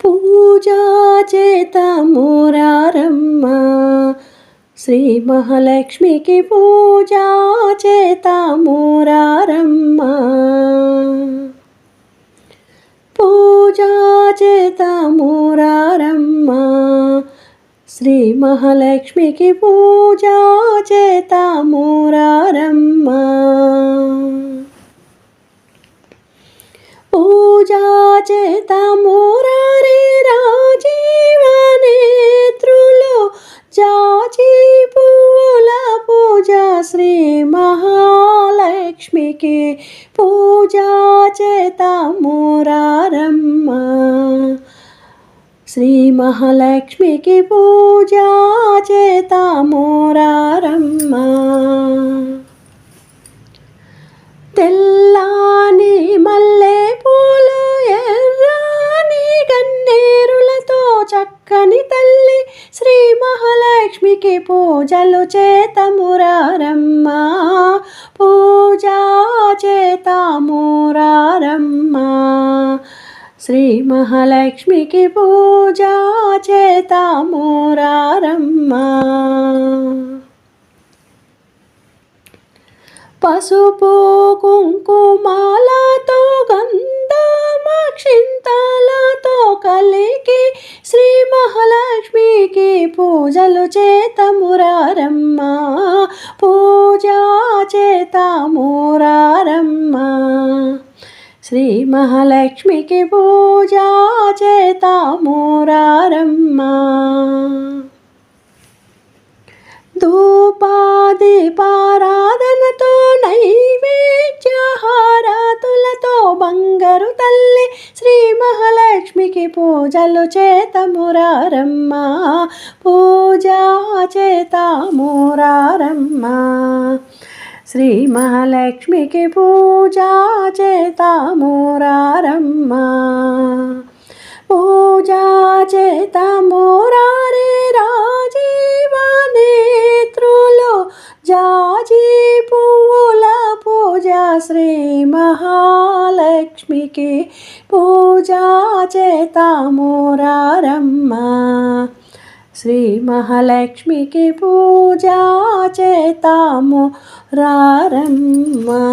పూజా చేతాము రారమ్మా, శ్రీ మహాలక్ష్మికి పూజా చేతాము రారమ్మా. పూజా చేతాము రారమ్మా, శ్రీ మహాలక్ష్మికి పూజా చేతాము రారమ్మా. పూజా చేతాము రారే రాజీవనేత్రులు, జాజి పువ్వుల పూజ శ్రీ మహాలక్ష్మికి పూజా చేతాము రారమ్మా, శ్రీ మహాలక్ష్మికి పూజా చేతాము రారమ్మా. తెల్లాని మల్లె పూలు ఎర్రాని గన్నేరులతో చక్కని తల్లి శ్రీ మహాలక్ష్మికి పూజలు చేతము రారమ్మా, పూజా చేతాము రారమ్మా, శ్రీ మహాలక్ష్మికి పూజా చేతాము రారమ్మా. పసుపు కుంకుమాలతో గంధమాక్షింతలతో కలిగి శ్రీ మహాలక్ష్మికి పూజలు చేతము రారమ్మా, పూజా చేతాము రారమ్మా, శ్రీ మహాలక్ష్మికి పూజా చేతాము రారమ్మా. ధూపాదీపారాధనతో నైవేద్యహారతులతో బంగారు తల్లి శ్రీ మహాలక్ష్మికి పూజలు చేతము రారమ్మా, పూజా చేతాము రారమ్మా, శ్రీ మహాలక్ష్మికి పూజా చేతాము రారమ్మా. పూజా చేతాము రారే రాజీవనేత్రులు, జాజి పువ్వుల పూజ శ్రీ మహాలక్ష్మికి పూజా చేతాము రారమ్మా, శ్రీ మహాలక్ష్మికి పూజా చేతాము రారమ్మా.